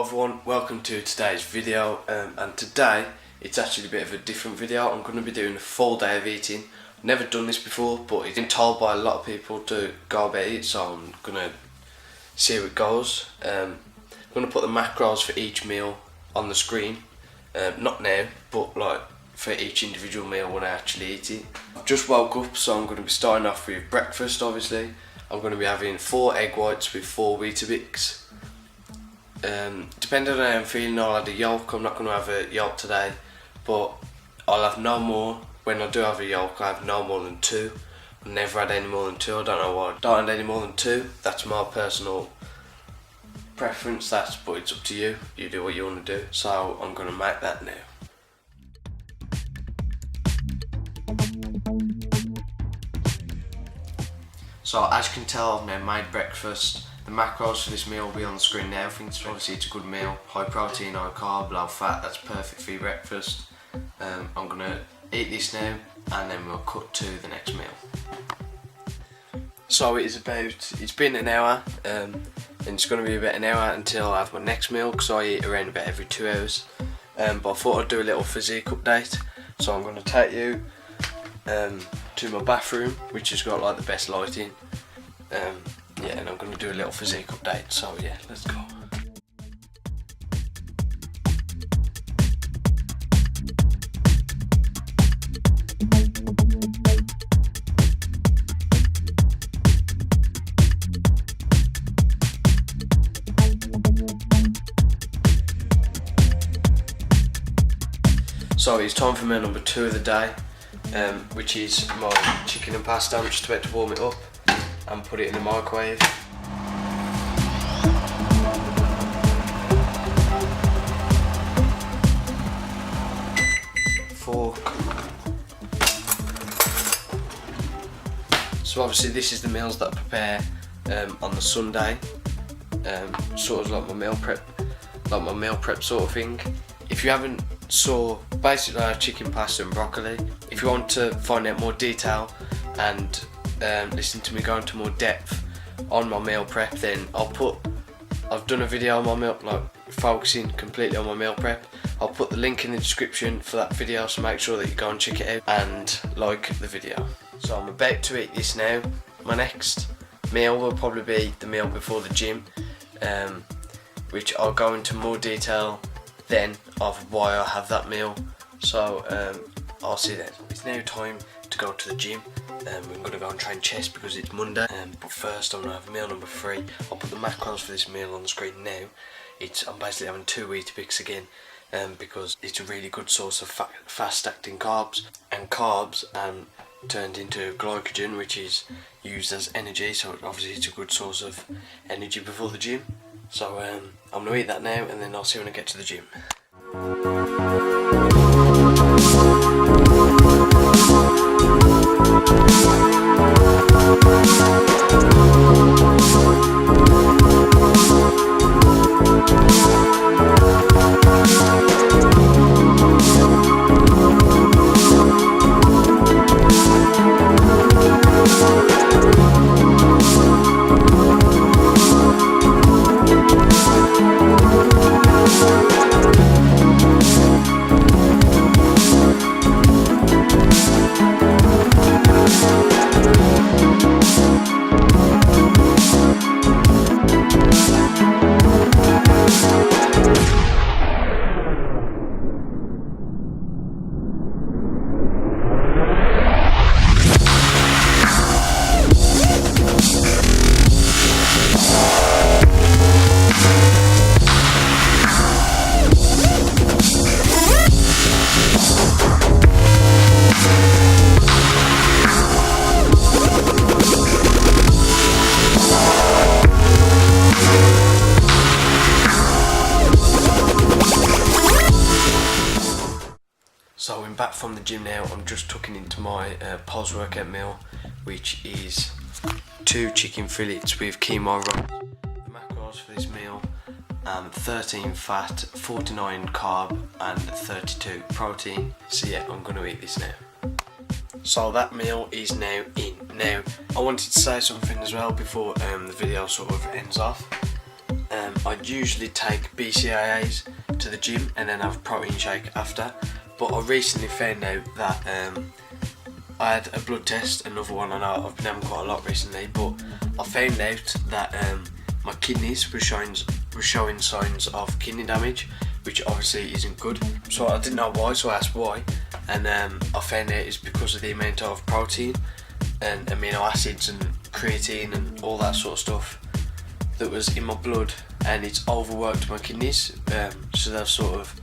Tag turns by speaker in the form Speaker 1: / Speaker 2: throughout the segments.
Speaker 1: everyone, welcome to today's video, and today it's actually a bit of a different video. I'm going to be doing a full day of eating. I've never done this before, but it's been told by a lot of people to go about it, so I'm going to see how it goes. I'm going to put the macros for each meal on the screen, not now, but like for each individual meal when I actually eat it. I've just woke up, so I'm going to be starting off with breakfast. Obviously I'm going to be having 4 egg whites with 4 Weetabix. Depending on how I'm feeling, I'll add a yolk. I'm not going to have a yolk today, but I'll have no more. When I do have a yolk, I have no more than 2. I've never had any more than 2. I don't know why I don't have any more than 2. That's my personal preference, but it's up to you. You do what you want to do. So I'm going to make that now. So as you can tell, I've now made breakfast. The macros for this meal will be on the screen now. I think obviously it's a good meal. High protein, high carb, low fat. That's perfect for your breakfast. I'm going to eat this now and then we'll cut to the next meal. So it's been an hour and it's going to be about an hour until I have my next meal, because I eat around about every 2 hours. But I thought I'd do a little physique update. So I'm going to take you to my bathroom, which has got like the best lighting. Yeah, and I'm going to do a little physique update, so yeah, let's go. So it's time for meal number 2 of the day, which is my chicken and pasta. I'm just about to warm it up and put it in the microwave. Fork. So obviously this is the meals that I prepare on the Sunday, sort of like my meal prep sort of thing. If you haven't saw, basically I have chicken, pasta and broccoli. If you want to find out more detail and listen to me go into more depth on my meal prep, then I've done a video on my meal, like focusing completely on my meal prep. I'll put the link in the description for that video, so make sure that you go and check it out and like the video. So I'm about to eat this now. My next meal will probably be the meal before the gym, which I'll go into more detail then of why I have that meal. So I'll see you then. It's now time to go to the gym. We're going to go and train chest because it's Monday. But first I'm going to have meal number 3. I'll put the macros for this meal on the screen now. I'm basically having 2 Weetabix again, because it's a really good source of fast acting carbs, and carbs turned into glycogen, which is used as energy, so obviously it's a good source of energy before the gym. So I'm going to eat that now and then I'll see you when I get to the gym. So I'm back from the gym now. I'm just tucking into my post-workout meal, which is 2 chicken fillets with quinoa rolls. The macros for this meal, 13 fat, 49 carb and 32 protein. So yeah, I'm going to eat this now. So that meal is now in. Now, I wanted to say something as well before the video sort of ends off. I'd usually take BCAAs to the gym and then have a protein shake after, but I recently found out that I had a blood test, another one. I know I've been having quite a lot recently, but I found out that my kidneys were showing signs of kidney damage, which obviously isn't good. So I didn't know why, so I asked why, and I found out it's because of the amount of protein and amino acids and creatine and all that sort of stuff that was in my blood, and it's overworked my kidneys, so they've sort of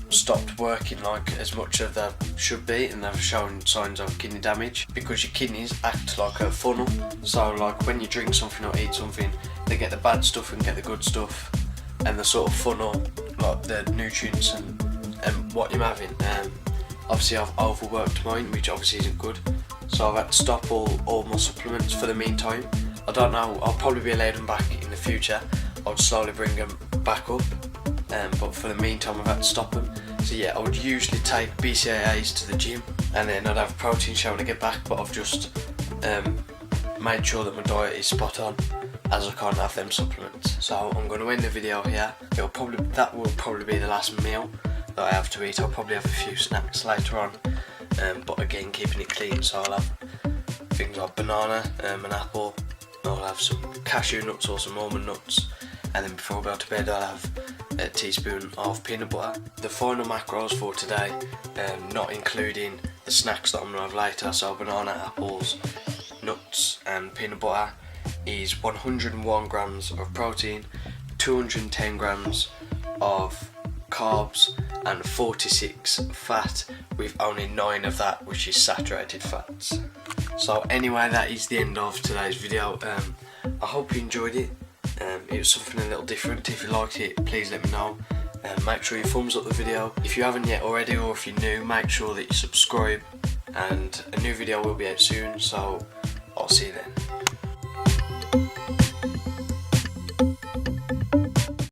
Speaker 1: stopped working like as much as they should be, and they've shown signs of kidney damage, because your kidneys act like a funnel. So like when you drink something or eat something, they get the bad stuff and get the good stuff, and they sort of funnel like the nutrients and what you're having. Obviously I've overworked mine, which obviously isn't good, so I've had to stop all my supplements for the meantime. I don't know, I'll probably be allowed them back in the future. I'll slowly bring them back up, but for the meantime I've had to stop them. So yeah, I would usually take BCAAs to the gym, and then I'd have a protein shake when I get back, but I've just made sure that my diet is spot on, as I can't have them supplements. So I'm going to end the video here. That will probably be the last meal that I have to eat. I'll probably have a few snacks later on, but again keeping it clean, so I'll have things like banana, an apple, I'll have some cashew nuts or some almond nuts, and then before I go to bed I'll have a teaspoon of peanut butter. The final macros for today, not including the snacks that I'm going to have later, so banana, apples, nuts and peanut butter, is 101 grams of protein, 210 grams of carbs and 46 fat, with only 9 of that which is saturated fats. So anyway, that is the end of today's video. I hope you enjoyed it. It was something a little different. If you liked it, please let me know. Make sure you thumbs up the video. If you haven't yet already, or if you're new, make sure that you subscribe, and a new video will be out soon, so I'll see you then.